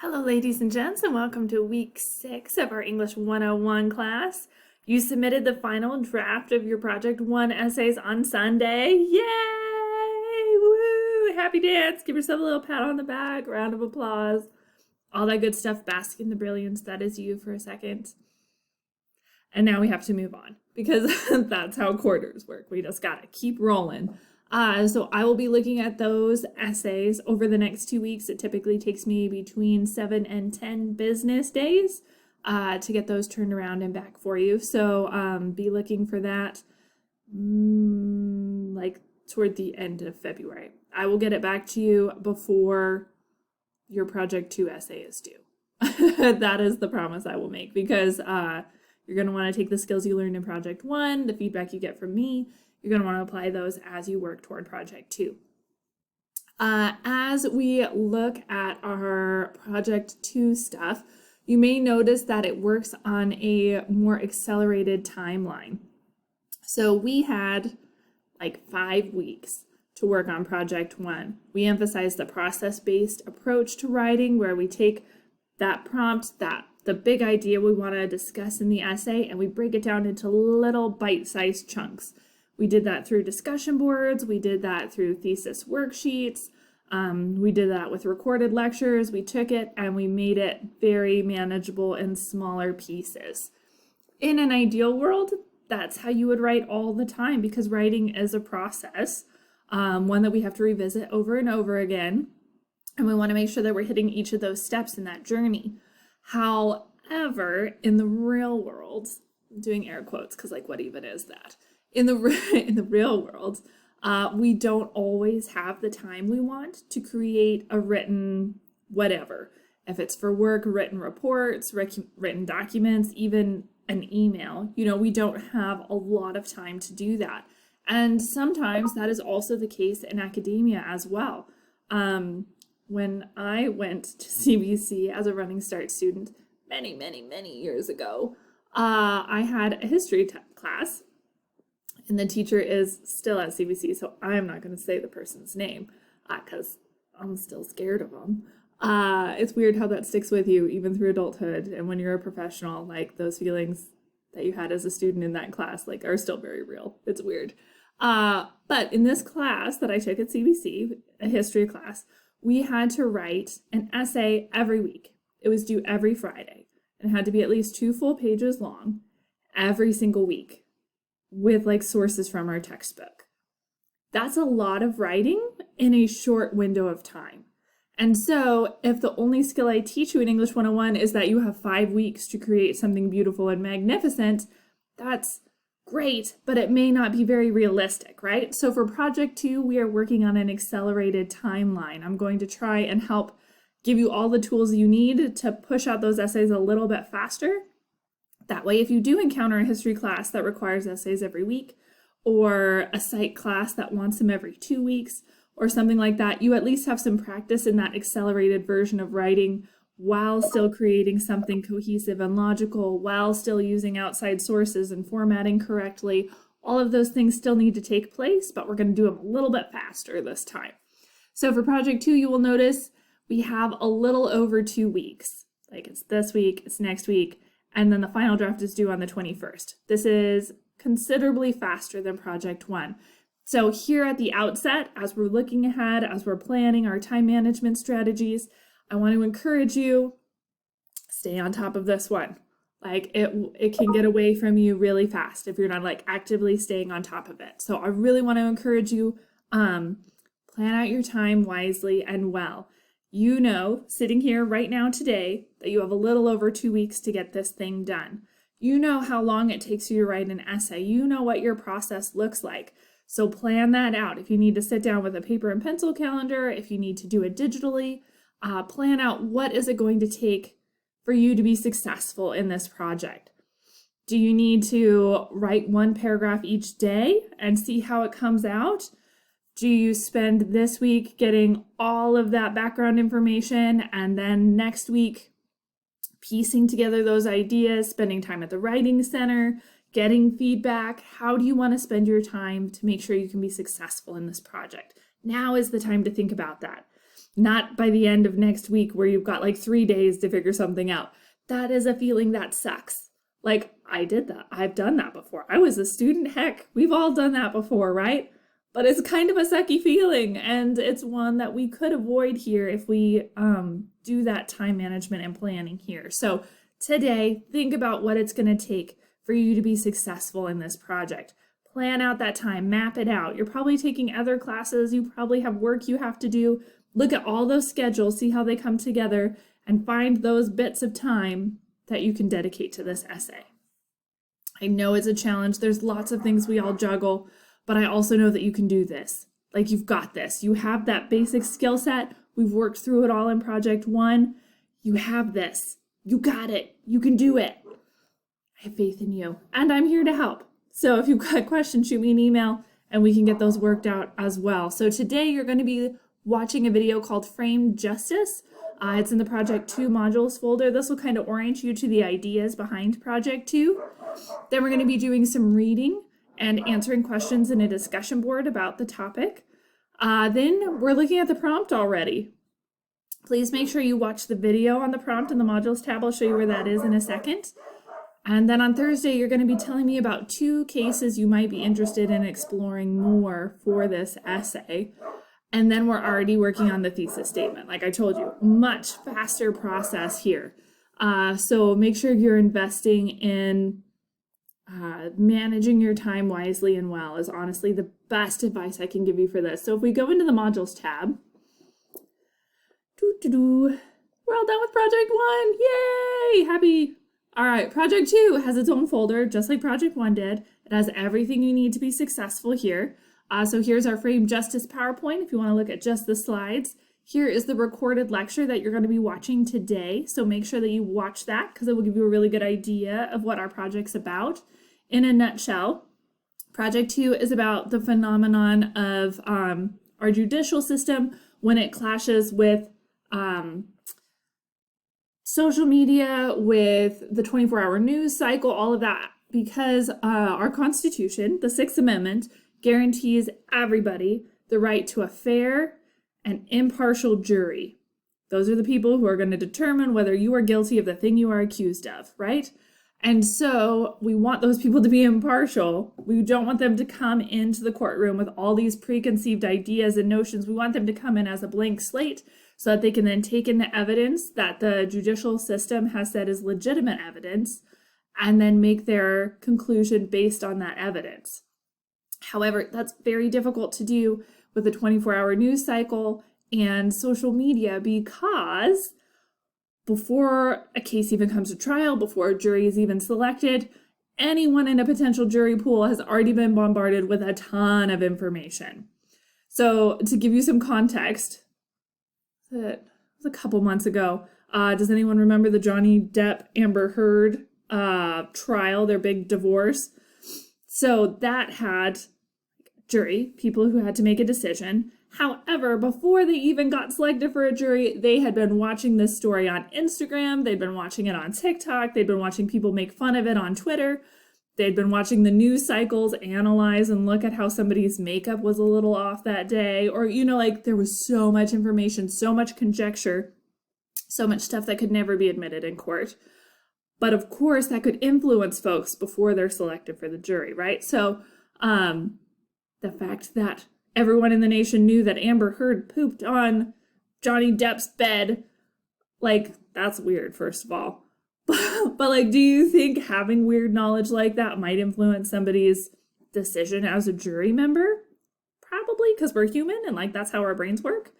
Hello, ladies and gents, and welcome to week 6 of our English 101 class. You submitted the final draft of your Project 1 essays on Sunday. Yay! Woo! Happy dance! Give yourself a little pat on the back, round of applause. All that good stuff. Bask in the brilliance that is you for a second. And now we have to move on because that's how quarters work. We just gotta keep rolling. So I will be looking at those essays over the next 2 weeks. It typically takes me between 7 and 10 business days to get those turned around and back for you. So be looking for that like toward the end of February. I will get it back to you before your Project 2 essay is due. That is the promise I will make because you're going to want to take the skills you learned in Project 1, the feedback you get from me. You're going to want to apply those as you work toward Project 2. As we look at our Project 2 stuff, you may notice that it works on a more accelerated timeline. So we had like 5 weeks to work on Project 1. We emphasize the process-based approach to writing where we take that prompt, the big idea we want to discuss in the essay, and we break it down into little bite-sized chunks. We did that through discussion boards, we did that through thesis worksheets, we did that with recorded lectures. We took it and we made it very manageable in smaller pieces. In an ideal world, that's how you would write all the time because writing is a process, one that we have to revisit over and over again, and we want to make sure that we're hitting each of those steps in that journey. However, in the real world, I'm doing air quotes because like what even is that? In the real world, we don't always have the time we want to create a written whatever. If it's for work, written reports, written documents, even an email, we don't have a lot of time to do that. And sometimes that is also the case in academia as well. When I went to CBC as a Running Start student many years ago, I had a history class. And the teacher is still at CBC, so I'm not going to say the person's name because I'm still scared of them. It's weird how that sticks with you even through adulthood. And when you're a professional, like those feelings that you had as a student in that class like are still very real. It's weird. But in this class that I took at CBC, a history class, we had to write an essay every week. It was due every Friday and had to be at least 2 full pages long every single week, with like sources from our textbook. That's a lot of writing in a short window of time. And so if the only skill I teach you in English 101 is that you have 5 weeks to create something beautiful and magnificent, that's great, but it may not be very realistic, right? So for Project 2, we are working on an accelerated timeline. I'm going to try and help give you all the tools you need to push out those essays a little bit faster. That way, if you do encounter a history class that requires essays every week, or a psych class that wants them every 2 weeks, or something like that, you at least have some practice in that accelerated version of writing while still creating something cohesive and logical, while still using outside sources and formatting correctly. All of those things still need to take place, but we're going to do them a little bit faster this time. So for Project 2, you will notice we have a little over 2 weeks. Like it's this week, it's next week, and then the final draft is due on the 21st. This is considerably faster than Project 1. So here at the outset, as we're looking ahead, as we're planning our time management strategies, I want to encourage you, stay on top of this one. Like it can get away from you really fast if you're not like actively staying on top of it. So I really want to encourage you, plan out your time wisely and well. You know, sitting here right now today, that you have a little over 2 weeks to get this thing done. You know how long it takes you to write an essay. You know what your process looks like. So plan that out. If you need to sit down with a paper and pencil calendar, if you need to do it digitally, plan out what is it going to take for you to be successful in this project. Do you need to write 1 paragraph each day and see how it comes out? Do you spend this week getting all of that background information and then next week piecing together those ideas, spending time at the writing center, getting feedback? How do you want to spend your time to make sure you can be successful in this project? Now is the time to think about that. not by the end of next week where you've got like 3 days to figure something out. That is a feeling that sucks. Like, I did that. I've done that before. I was a student. Heck, we've all done that before, right? But it's kind of a sucky feeling, and it's one that we could avoid here if we do that time management and planning here. So today, think about what it's going to take for you to be successful in this project. Plan out that time, map it out. You're probably taking other classes. You probably have work you have to do. Look at all those schedules, see how they come together, and find those bits of time that you can dedicate to this essay. I know it's a challenge. There's lots of things we all juggle, but I also know that you can do this. Like, you've got this. You have that basic skill set. We've worked through it all in Project 1. You have this. You got it. You can do it. I have faith in you, and I'm here to help. So if you've got questions, shoot me an email, and we can get those worked out as well. So today you're going to be watching a video called Frame Justice. It's in the Project 2 modules folder. This will kind of orient you to the ideas behind Project 2. Then we're going to be doing some reading and answering questions in a discussion board about the topic. Then we're looking at the prompt already. Please make sure you watch the video on the prompt in the modules tab. I'll show you where that is in a second. And then on Thursday, you're going to be telling me about 2 cases you might be interested in exploring more for this essay. And then we're already working on the thesis statement. Like I told you, much faster process here. So make sure you're investing in managing your time wisely and well is honestly the best advice I can give you for this. So if we go into the modules tab, we're all done with Project 1. Yay! Happy. All right, Project 2 has its own folder, just like Project 1 did. It has everything you need to be successful here. So here's our Frame Justice PowerPoint if you want to look at just the slides. Here is the recorded lecture that you're going to be watching today. So make sure that you watch that because it will give you a really good idea of what our project's about. In a nutshell, Project 2 is about the phenomenon of our judicial system when it clashes with social media, with the 24-hour news cycle, all of that, because our Constitution, the 6th Amendment, guarantees everybody the right to a fair and impartial jury. Those are the people who are going to determine whether you are guilty of the thing you are accused of, right? And so we want those people to be impartial. We don't want them to come into the courtroom with all these preconceived ideas and notions. We want them to come in as a blank slate so that they can then take in the evidence that the judicial system has said is legitimate evidence and then make their conclusion based on that evidence. However, that's very difficult to do with the 24-hour news cycle and social media because before a case even comes to trial, before a jury is even selected, anyone in a potential jury pool has already been bombarded with a ton of information. So to give you some context, it was a couple months ago. Does anyone remember the Johnny Depp Amber Heard trial, their big divorce? So that had jury, people who had to make a decision. However, before they even got selected for a jury, they had been watching this story on Instagram, they'd been watching it on TikTok, they'd been watching people make fun of it on Twitter, they'd been watching the news cycles analyze and look at how somebody's makeup was a little off that day, or, like there was so much information, so much conjecture, so much stuff that could never be admitted in court. But of course, that could influence folks before they're selected for the jury, right? So the fact that everyone in the nation knew that Amber Heard pooped on Johnny Depp's bed, that's weird, first of all. But do you think having weird knowledge like that might influence somebody's decision as a jury member? Probably, because we're human and that's how our brains work.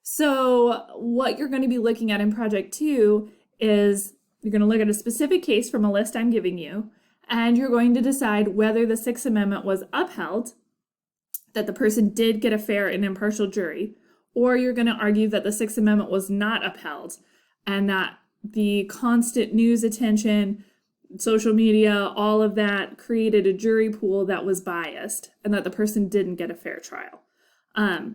So what you're going to be looking at in Project 2 is you're going to look at a specific case from a list I'm giving you, and you're going to decide whether the 6th Amendment was upheld, that the person did get a fair and impartial jury, or you're going to argue that the 6th Amendment was not upheld and that the constant news attention, social media, all of that created a jury pool that was biased and that the person didn't get a fair trial.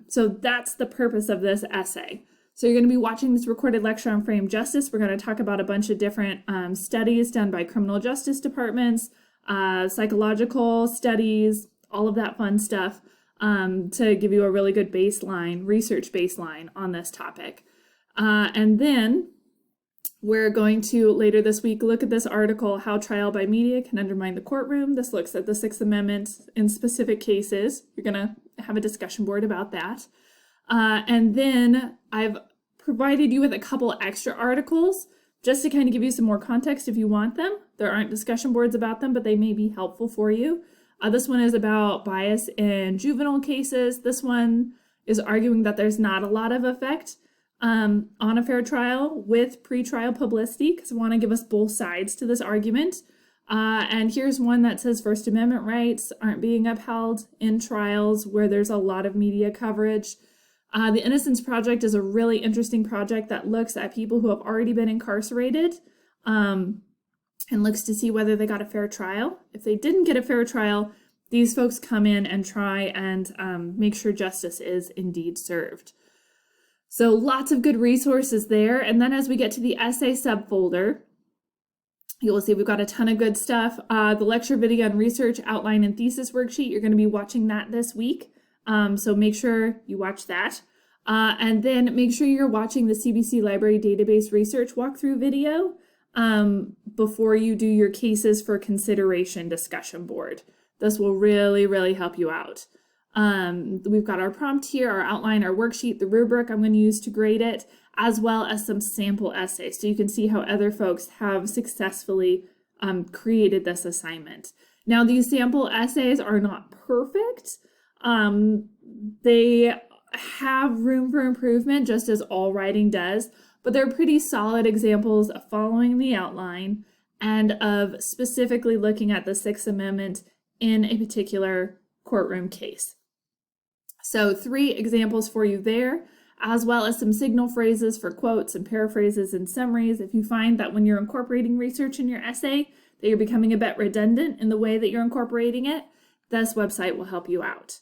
So that's the purpose of this essay. So you're going to be watching this recorded lecture on frame justice. We're going to talk about a bunch of different studies done by criminal justice departments, psychological studies, all of that fun stuff. to give you a really good baseline, research baseline on this topic. And then we're going to, later this week, look at this article, How Trial by Media Can Undermine the Courtroom. This looks at the Sixth Amendment in specific cases. You're going to have a discussion board about that. And then I've provided you with a couple extra articles just to kind of give you some more context if you want them. There aren't discussion boards about them, but they may be helpful for you. This one is about bias in juvenile cases. This one is arguing that there's not a lot of effect on a fair trial with pretrial publicity, because I want to give us both sides to this argument. And here's one that says First Amendment rights aren't being upheld in trials where there's a lot of media coverage. The Innocence Project is a really interesting project that looks at people who have already been incarcerated and looks to see whether they got a fair trial. If they didn't get a fair trial, these folks come in and try and make sure justice is indeed served. So lots of good resources there. And then as we get to the essay subfolder, you will see we've got a ton of good stuff. The lecture video and research outline and thesis worksheet, you're going to be watching that this week. So make sure you watch that. And then make sure you're watching the CBC Library Database Research walkthrough video before you do your cases for consideration discussion board. This will really, really help you out. We've got our prompt here, our outline, our worksheet, the rubric I'm going to use to grade it, as well as some sample essays. So you can see how other folks have successfully created this assignment. Now, these sample essays are not perfect. They have room for improvement, just as all writing does, but they're pretty solid examples of following the outline and of specifically looking at the Sixth Amendment in a particular courtroom case. So 3 examples for you there, as well as some signal phrases for quotes and paraphrases and summaries. If you find that when you're incorporating research in your essay, that you're becoming a bit redundant in the way that you're incorporating it, this website will help you out.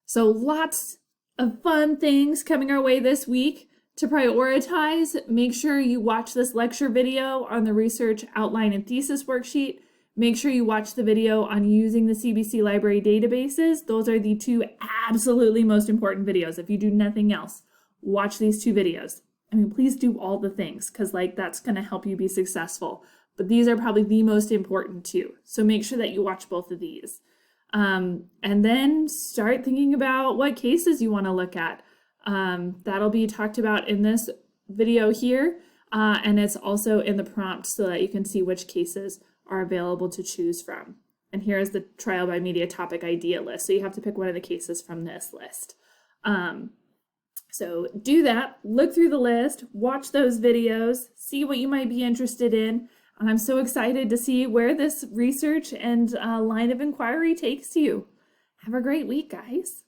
So lots of fun things coming our way this week. To prioritize, make sure you watch this lecture video on the research outline and thesis worksheet. Make sure you watch the video on using the CBC library databases. Those are the 2 absolutely most important videos. If you do nothing else, watch these 2 videos. I mean, please do all the things, because that's going to help you be successful. But these are probably the most important too. So make sure that you watch both of these. And then start thinking about what cases you want to look at. That'll be talked about in this video here. And it's also in the prompt so that you can see which cases are available to choose from. And here is the trial by media topic idea list. So you have to pick one of the cases from this list. So do that, look through the list, watch those videos, see what you might be interested in. And I'm so excited to see where this research and line of inquiry takes you. Have a great week, guys.